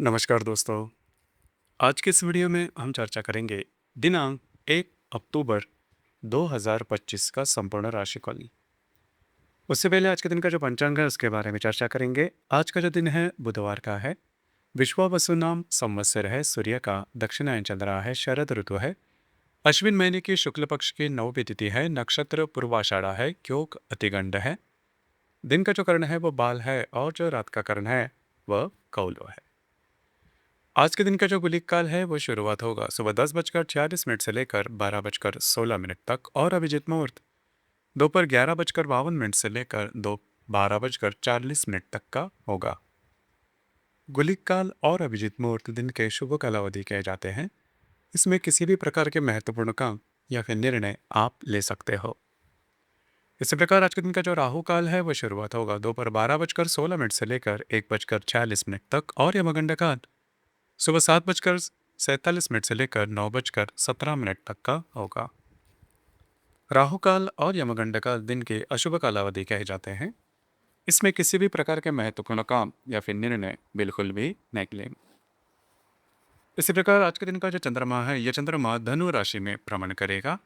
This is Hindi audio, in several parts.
नमस्कार दोस्तों। आज के इस वीडियो में हम चर्चा करेंगे दिनांक 1 अक्टूबर 2025 का संपूर्ण राशिफल। उससे पहले आज के दिन का जो पंचांग है उसके बारे में चर्चा करेंगे। आज का जो दिन है बुधवार का है। विश्वावसु नाम संवत्सर है। सूर्य का दक्षिणायन चल रहा है। शरद ऋतु है। अश्विन महीने की शुक्ल पक्ष की नवमी तिथि है। नक्षत्र पूर्वाषाढ़ा है। योग अतिगंड है। दिन का जो कर्ण है वो बाल है और जो रात का कर्ण है वह कौलो है। आज के दिन का जो गुलिक काल है वो शुरुआत होगा सुबह 10:46 से लेकर 12:16 तक और अभिजीत मुहूर्त दोपहर 11:52 से लेकर 12:40 तक का होगा। गुलिक काल और अभिजीत मुहूर्त दिन के शुभ कालावधि कहे जाते हैं। इसमें किसी भी प्रकार के महत्वपूर्ण काम या फिर निर्णय आप ले सकते हो। इसी प्रकार आज के दिन का जो राहु काल है वह शुरुआत होगा दोपहर 12:16 से लेकर 1:46 तक और यमगंड काल सुबह 7:47 से लेकर 9:17 तक का होगा। राहु काल और यमगंड काल दिन के अशुभ कालावधि कहे जाते हैं। इसमें किसी भी प्रकार के महत्वपूर्ण काम या फिर निर्णय बिल्कुल भी नहीं लें। इसी प्रकार आज के दिन का जो चंद्रमा है यह चंद्रमा धनु राशि में भ्रमण करेगा।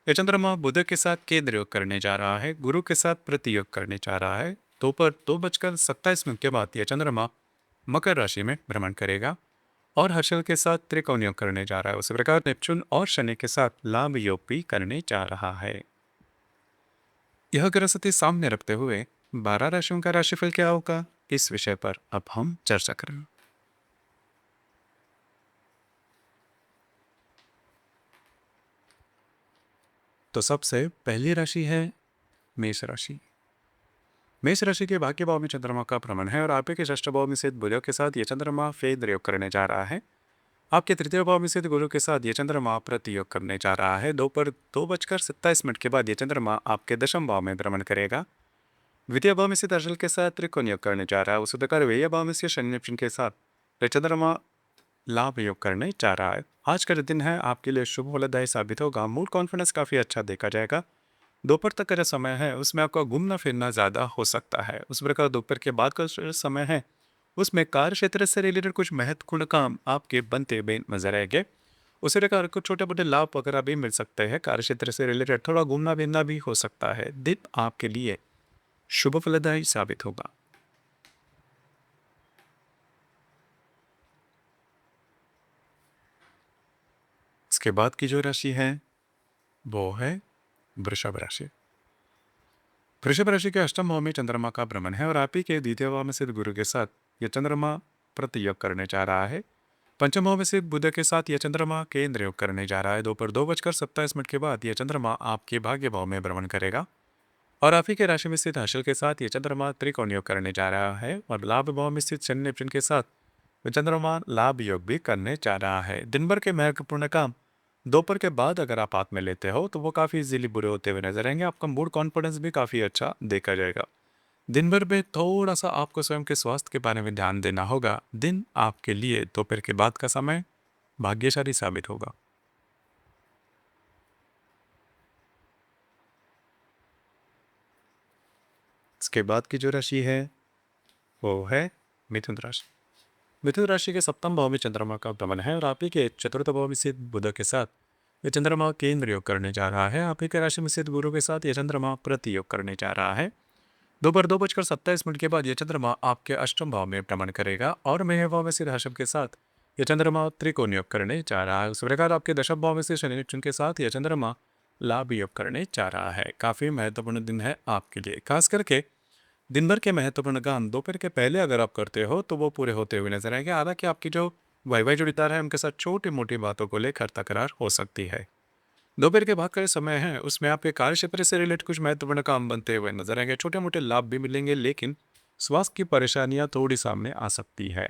यह चंद्रमा बुध के साथ केंद्र योग करने जा रहा है। गुरु के साथ प्रतियोग करने जा रहा है। दोपहर 2:27 के बाद यह चंद्रमा मकर राशि में भ्रमण करेगा और हर्षल के साथ त्रिकोण योग करने जा रहा है। उसी प्रकार नेपचून और शनि के साथ लाभ योग भी करने जा रहा है। यह ग्रहस्थिति सामने रखते हुए 12 राशियों का राशिफल क्या होगा, इस विषय पर अब हम चर्चा करें। तो सबसे पहली राशि है मेष राशि। मेष राशि के भाग्य भाव में चंद्रमा का भ्रमण है और आपके षष्ठ भाव में स्थित बुध के साथ यह चंद्रमा फेद योग करने जा रहा है। आपके तृतीय भाव में स्थित गुरु के साथ ये चंद्रमा प्रतियोग करने जा रहा है। दोपहर 2:27 के बाद ये चंद्रमा आपके दशम भाव में भ्रमण करेगा। द्वितीय भाव में स्थित अर्शल के साथ त्रिकोण योग करने जा रहा है। उसी प्रकार व्यय भाव में स्थित शनि नेपचून के साथ ये चंद्रमा लाभ योग करने जा रहा है। आज का जो दिन है आपके लिए शुभ फलदायी साबित होगा। मूड कॉन्फिडेंस काफी अच्छा देखा जाएगा। दोपहर तक का जो समय है उसमें आपका घूमना फिरना ज्यादा हो सकता है। उस प्रकार दोपहर के बाद का जो समय है उसमें कार्य क्षेत्र से रिलेटेड कुछ महत्वपूर्ण काम आपके बनते हुए नजर आएंगे। उसी प्रकार कुछ छोटे मोटे लाभ वगैरह भी मिल सकते हैं। कार्य क्षेत्र से रिलेटेड थोड़ा घूमना फिरना भी हो सकता है। दिन आपके लिए शुभ फलदायी साबित होगा। इसके बाद की जो राशि है वो है वृषभ राशि। वृषभ राशि के अष्टम भाव में चंद्रमा का भ्रमण है और आप ही के द्वितीय भाव में स्थित गुरु के साथ यह चंद्रमा प्रतियोग करने जा रहा है। पंचम भाव में स्थित बुध के साथ यह चंद्रमा केंद्र योग करने जा रहा है। दोपहर 2:27 के बाद यह चंद्रमा आपके भाग्य भाव में भ्रमण करेगा और आप ही के राशि में स्थित हर्षल के साथ यह चंद्रमा त्रिकोण योग करने जा रहा है और लाभ भाव में स्थित शनि नेपचून के साथ यह चंद्रमा लाभ योग भी करने जा रहा है। दिन भर के महत्वपूर्ण काम दोपहर के बाद अगर आप हाथ में लेते हो तो वो काफ़ी इजीली पूरे होते हुए नजर आएंगे। आपका मूड कॉन्फिडेंस भी काफ़ी अच्छा देखा जाएगा। दिन भर में थोड़ा सा आपको स्वयं के स्वास्थ्य के बारे में ध्यान देना होगा। दिन आपके लिए दोपहर के बाद का समय भाग्यशाली साबित होगा। इसके बाद की जो राशि है वो है मिथुन राशि। मिथुन राशि के सप्तम भाव में चंद्रमा का भ्रमण है और आप ही के चतुर्थ भाव में स्थित बुध के साथ ये चंद्रमा केंद्र योग करने जा रहा है। आप ही के राशि में स्थित गुरु के साथ ये चंद्रमा प्रति योग करने जा रहा है। दोपहर 2:27 के बाद यह चंद्रमा आपके अष्टम भाव में भ्रमण करेगा और मेष भाव में स्थित ऋषभ के साथ यह चंद्रमा त्रिकोण योग करने जा रहा है। उस प्रकार आपके दशम भाव में स्थित शनि नेपचून के साथ यह चंद्रमा लाभ योग करने जा रहा है। काफी महत्वपूर्ण दिन है आपके लिए। खास करके दिन भर के महत्वपूर्ण काम दोपहर के पहले अगर आप करते हो तो वो पूरे होते हुए नजर आएंगे। हालांकि आपकी जो वाई जोड़ीदार है उनके साथ छोटी मोटी बातों को लेकर तकरार हो सकती है। दोपहर के बाद का जो समय है उसमें आपके कार्य क्षेत्र से रिलेटेड कुछ महत्वपूर्ण काम बनते हुए नजर आएंगे। छोटे मोटे लाभ भी मिलेंगे लेकिन स्वास्थ्य की परेशानियां थोड़ी सामने आ सकती है।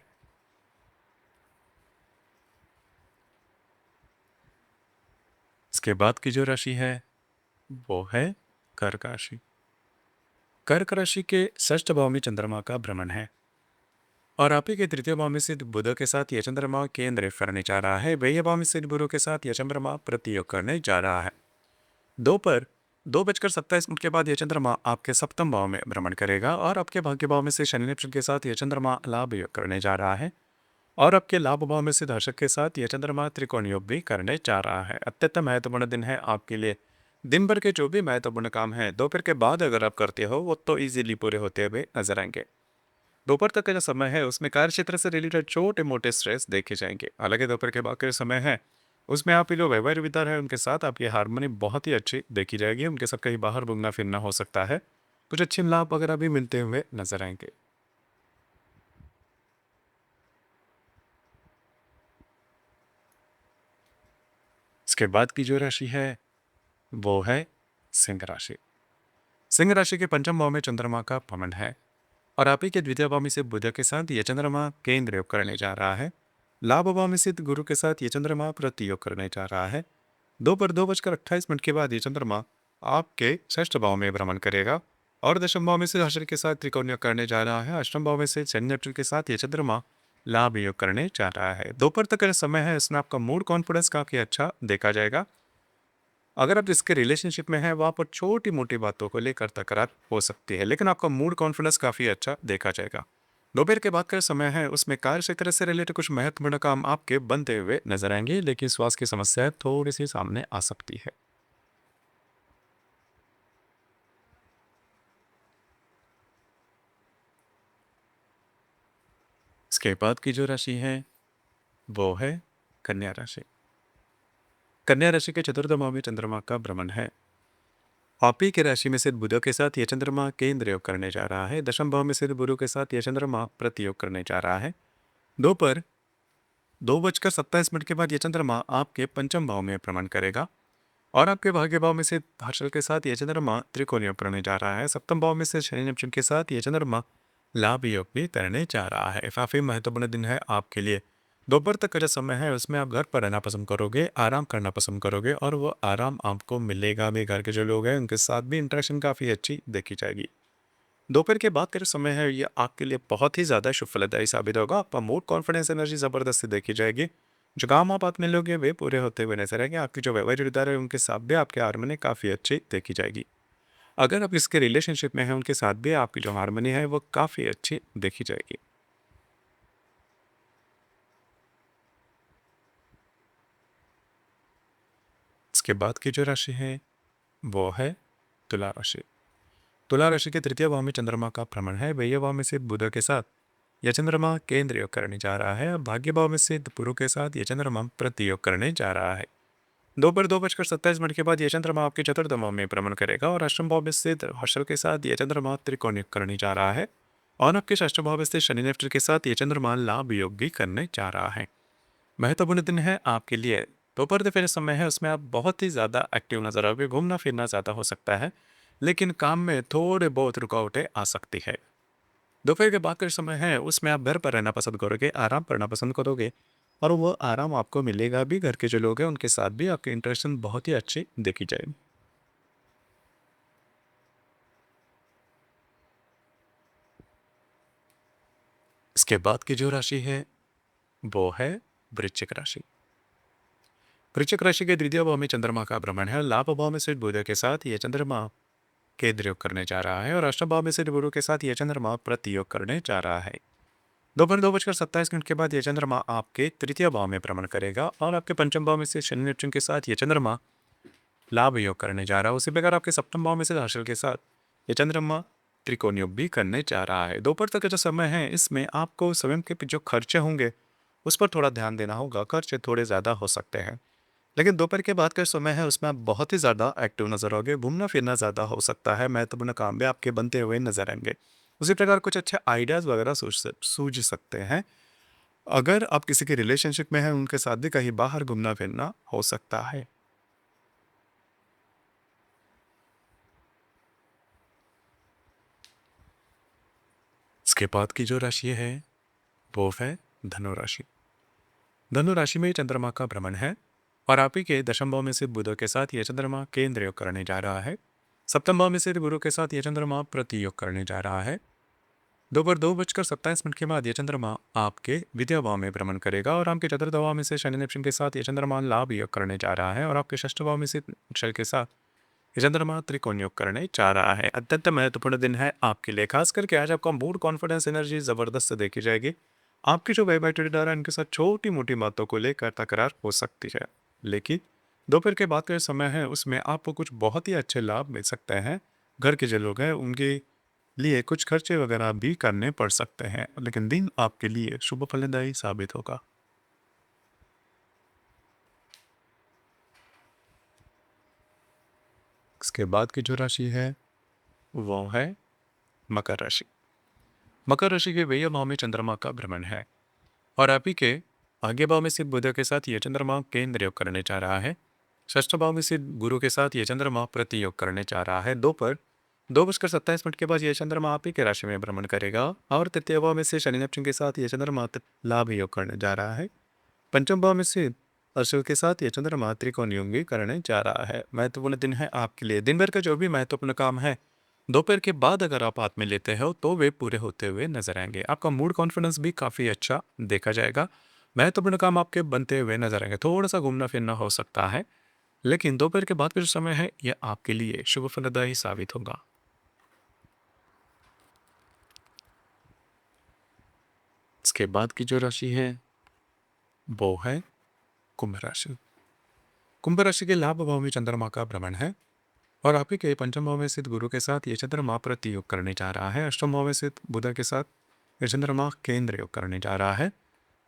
इसके बाद की जो राशि है वो है कर्क राशि। कर्क राशि के षष्ठ भाव में चंद्रमा का भ्रमण है और आप ही के तृतीय भाव में स्थित बुध के साथ यह चंद्रमा केंद्र करने जा रहा है। व्यय भाव में स्थित गुरु के साथ यह चंद्रमा प्रतियोग करने जा रहा है। दोपहर 2:27 के बाद यह चंद्रमा आपके सप्तम भाव में भ्रमण करेगा और आपके भाग्य भाव में से शनि नेपचून के साथ यह चंद्रमा लाभ योग करने जा रहा है। और आपके लाभ भाव में स्थित दर्शक के साथ यह चंद्रमा त्रिकोण योग भी करने जा रहा है। अत्यंत महत्वपूर्ण दिन है आपके लिए। दिन भर के जो भी महत्वपूर्ण काम है दोपहर के बाद अगर आप करते हो वो तो इजीली पूरे होते हुए नजर आएंगे। दोपहर तक का जो समय है उसमें कार्य क्षेत्र से रिलेटेड छोटे मोटे स्ट्रेस देखे जाएंगे। हालांकि दोपहर के बाद का जो समय है उसमें आपके जो व्यवहार विचार है उनके साथ आपकी हारमोनी बहुत ही अच्छी देखी जाएगी। उनके साथ कहीं बाहर घूमना फिरना हो सकता है। कुछ अच्छे लाभ वगैरह भी मिलते हुए नजर आएंगे। इसके बाद की जो राशि है वो है सिंह राशि। सिंह राशि के पंचम भाव में चंद्रमा का भ्रमण है और आप ही के द्वितीय भाव में से बुध के साथ ये चंद्रमा केंद्र योग करने जा रहा है। लाभ भाव में स्थित गुरु के साथ ये चंद्रमा प्रति योग करने जा रहा है। दोपहर 2:28 के बाद ये चंद्रमा आपके षष्ठ भाव में भ्रमण करेगा और दशम भाव में से हर्ष के साथ त्रिकोण योग करने जा रहा है। अष्टम भाव में से शनि नेपच्यून के साथ ये चंद्रमा लाभ योग करने जा रहा है। दोपहर तक का जो समय है इसमें आपका मूड कॉन्फिडेंस काफी अच्छा देखा जाएगा। अगर आप इसके रिलेशनशिप में हैं वहाँ पर छोटी मोटी बातों को लेकर तकरार हो सकती है, लेकिन आपका मूड कॉन्फिडेंस काफ़ी अच्छा देखा जाएगा। दोपहर के बाद का समय है उसमें कार्य क्षेत्र से रिलेटेड कुछ महत्वपूर्ण काम आपके बनते हुए नजर आएंगे, लेकिन स्वास्थ्य की समस्याएं थोड़ी सी सामने आ सकती है। इसके बाद की जो राशि है वो है कन्या राशि। कन्या राशि के चतुर्थ भाव में चंद्रमा का भ्रमण है। आप ही की राशि में स्थित बुध के साथ यह चंद्रमा केंद्र योग करने जा रहा है। दशम भाव में स्थित गुरु के साथ यह चंद्रमा प्रतियोग करने जा रहा है। दोपहर 2:27 के बाद यह चंद्रमा आपके पंचम भाव में भ्रमण करेगा और आपके भाग्य भाव में से हर्षल के साथ यह चंद्रमा त्रिकोण योग करने जा रहा है। सप्तम भाव में से शनि नेपच्यून के साथ यह चंद्रमा लाभ योग भी करने जा रहा है। काफी महत्वपूर्ण दिन है आपके लिए। दोपहर तक का जो समय है उसमें आप घर पर रहना पसंद करोगे, आराम करना पसंद करोगे और वो आराम आपको मिलेगा भी। घर के जो लोग हैं उनके साथ भी इंटरेक्शन काफी अच्छी देखी जाएगी। दोपहर के बाद का जो समय है ये आपके लिए बहुत ही ज़्यादा शुभ फलदायी साबित होगा। आपका मूड कॉन्फिडेंस एनर्जी ज़बरदस्त देखी जाएगी। जो काम आप हाथ में लोगे वे पूरे होते हुए नजर आएंगे। आपकी जो व्यवहार किरदार है उनके साथ भी आपकी हारमोनी काफ़ी अच्छी देखी जाएगी। अगर आप इसके रिलेशनशिप में हैं उनके साथ भी आपकी जो हारमोनी है वो काफ़ी अच्छी देखी जाएगी। इसके बाद की जो राशि है वो है तुला राशि। तुला राशि के तृतीय भाव में चंद्रमा का भ्रमण है। व्यय भाव में से बुध के साथ यह चंद्रमा केंद्र योग करने जा रहा है। अब भाग्य भाव में से गुरु के साथ यह चंद्रमा प्रति योग करने जा रहा है। दोपहर 2:27 के बाद यह चंद्रमा आपके चतुर्थ भाव में भ्रमण करेगा और अष्टम भाव में स्थित हर्षल के साथ यह चंद्रमा त्रिकोण योग करने जा रहा है और आपके षष्ठ भाव में स्थित शनि नेत्र के साथ यह चंद्रमा लाभ योग भी करने जा रहा है। महत्वपूर्ण दिन है आपके लिए। दोपहर दोपहर समय है उसमें आप बहुत ही ज़्यादा एक्टिव नजर आओगे। घूमना फिरना ज़्यादा हो सकता है, लेकिन काम में थोड़े बहुत रुकावटें आ सकती है। दोपहर के बाद का समय है उसमें आप घर पर रहना पसंद करोगे, आराम करना पसंद करोगे और वो आराम आपको मिलेगा भी। घर के जो लोग हैं उनके साथ भी आपकी इंटरेक्शन बहुत ही अच्छी देखी जाएगी। इसके बाद की जो राशि है वो है वृश्चिक राशि। वृश्चिक राशि के द्वितीय भाव में चंद्रमा का भ्रमण है। लाभ भाव में सिर्फ बुध के साथ यह चंद्रमा केंद्र योग करने जा रहा है और अष्टम भाव में सिर्फ गुरु के साथ यह चंद्रमा प्रति योग करने जा रहा है। दोपहर 2:27 के बाद यह चंद्रमा आपके तृतीय भाव में भ्रमण करेगा और आपके पंचम भाव में से शनि नेपच्यून के साथ यह चंद्रमा लाभ योग करने जा रहा है। उसी प्रकार आपके सप्तम भाव में से हर्षल के साथ यह चंद्रमा त्रिकोण योग भी करने जा रहा है। दोपहर तक का जो समय है इसमें आपको स्वयं के जो खर्चे होंगे उस पर थोड़ा ध्यान देना होगा। खर्चे थोड़े ज़्यादा हो सकते हैं, लेकिन दोपहर के बाद का समय है उसमें आप बहुत ही ज़्यादा एक्टिव नजर आओगे। घूमना फिरना ज़्यादा हो सकता है। महत्वपूर्ण काम भी आपके बनते हुए नजर आएंगे। उसी प्रकार कुछ अच्छे आइडियाज़ वगैरह सूझ सकते हैं। अगर आप किसी के रिलेशनशिप में हैं उनके साथ भी कहीं बाहर घूमना फिरना हो सकता है। इसके बाद की जो राशि है वो है धनु राशि। धनु राशि में चंद्रमा का भ्रमण है और आप ही के दशम भाव में से बुध के साथ यह चंद्रमा केंद्र योग करने जा रहा है। सप्तम भाव में से गुरु के साथ यह चंद्रमा प्रति योग करने जा रहा है। दोपहर 2:27 के बाद यह चंद्रमा आपके विद्या भाव में भ्रमण करेगा और आपके चतुर्थ भाव में से शनि नेपच्यून के साथ यह चंद्रमा लाभ योग करने जा रहा है और आपके षष्ठ भाव में से अक्षर के साथ ये चंद्रमा त्रिकोण योग करने जा रहा है। अत्यंत महत्वपूर्ण दिन है आपके लिए। खास करके आज आपका मूड कॉन्फिडेंस एनर्जी जबरदस्त देखी जाएगी। आपकी जो वेब खरीदार है उनके साथ छोटी मोटी बातों को लेकर तकरार हो सकती है, लेकिन दोपहर के बाद का जो समय है उसमें आपको कुछ बहुत ही अच्छे लाभ मिल सकते हैं। घर के जो लोग हैं उनके लिए कुछ खर्चे वगैरह भी करने पड़ सकते हैं, लेकिन दिन आपके लिए शुभ फलदायी साबित होगा। इसके बाद की जो राशि है वो है मकर राशि। मकर राशि के व्यय भाव में चंद्रमा का भ्रमण है और आप ही के आगे भाव में स्थित बुध के साथ ये चंद्रमा केंद्र योग करने जा रहा है। षष्ठ भाव में स्थित गुरु के साथ ये चंद्रमा प्रति योग करने जा रहा है। दोपहर 2:27 के बाद ये चंद्रमा आप ही के राशि में भ्रमण करेगा और तृतीय भाव में से शनि नेपच्यून के साथ ये चंद्रमा लाभ योग करने जा रहा है। पंचम भाव में स्थित अशुभ के साथ ये चंद्रमा त्रिकोण योग भी करने जा रहा है। महत्वपूर्ण दिन है आपके लिए। दिन भर का जो भी महत्वपूर्ण काम है दोपहर के बाद अगर आप हाथ में लेते हो तो वे पूरे होते हुए नजर आएंगे। आपका मूड कॉन्फिडेंस भी काफ़ी अच्छा देखा जाएगा। महत्वपूर्ण काम आपके बनते हुए नजर आएंगे। थोड़ा सा घूमना फिरना हो सकता है, लेकिन दोपहर के बाद का जो समय है यह आपके लिए शुभ फलदायी साबित होगा। इसके बाद की जो राशि है वो है कुंभ राशि। कुंभ राशि के लाभ भाव में चंद्रमा का भ्रमण है और आप ही के पंचम भाव में स्थित गुरु के साथ ये चंद्रमा प्रति योग करने जा रहा है। अष्टम भाव में स्थित बुध के साथ ये चंद्रमा केंद्र योग करने जा रहा है।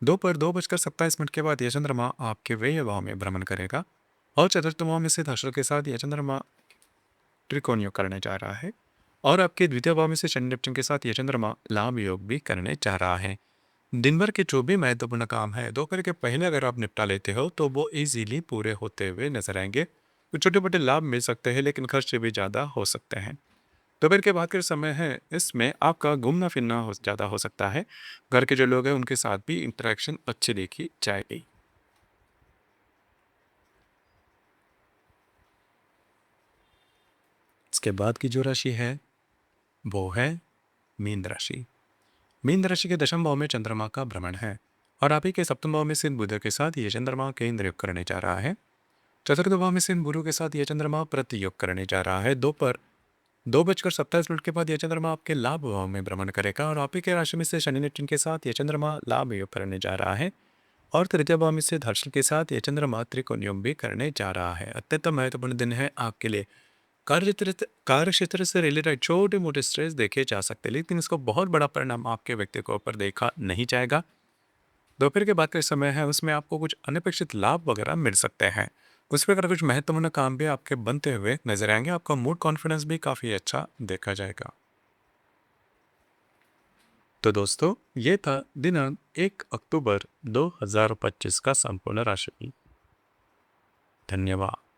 दोपहर 2:27 के बाद यह चंद्रमा आपके व्यय भाव में भ्रमण करेगा और चतुर्थ भाव में स्थित अशुर के साथ यह चंद्रमा त्रिकोण योग करने जा रहा है और आपके द्वितीय भाव में से शनि नेपच्यून के साथ यह चंद्रमा लाभ योग भी करने जा रहा है। दिन भर के जो भी महत्वपूर्ण काम है दोपहर के पहले अगर आप निपटा लेते हो तो वो इजीली पूरे होते हुए नजर आएंगे। कुछ छोटे मोटे लाभ मिल सकते हैं, लेकिन खर्चे भी ज़्यादा हो सकते हैं। दोपहर के बाद का समय है इसमें आपका घूमना फिरना हो ज़्यादा हो सकता है। घर के जो लोग हैं उनके साथ भी इंटरेक्शन अच्छी देखी जाएगी। इसके बाद की जो राशि है वो है मीन राशि। मीन राशि के दशम भाव में चंद्रमा का भ्रमण है और आप ही के सप्तम भाव में स्थित बुध के साथ ये चंद्रमा केंद्र योग करने जा रहा है। चतुर्थ भाव में स्थित गुरु के साथ यह चंद्रमा प्रति योग करने जा रहा है। दोपहर 2:27 के बाद यह चंद्रमा आपके लाभ भाव में भ्रमण करेगा और आप ही के राशि में से शनि नेपच्यून के साथ यह चंद्रमा लाभ योग करने जा रहा है और तृतीय भाव में से हर्षल के साथ यह चंद्रमा त्रिकोण योग भी करने जा रहा है। अत्यंत महत्वपूर्ण दिन है आपके लिए। कार्य क्षेत्र से रिलेटेड छोटे मोटे स्ट्रेस देखे जा सकते हैं, लेकिन इसको बहुत बड़ा परिणाम आपके व्यक्ति के ऊपर देखा नहीं जाएगा। दोपहर के बाद का समय है उसमें आपको कुछ अनपेक्षित लाभ वगैरह मिल सकते हैं। उस प्रकार कुछ महत्वपूर्ण काम भी आपके बनते हुए नजर आएंगे। आपका मूड कॉन्फिडेंस भी काफ़ी अच्छा देखा जाएगा। तो दोस्तों, ये था दिनांक 1 अक्टूबर 2025 का संपूर्ण राशिफल। धन्यवाद।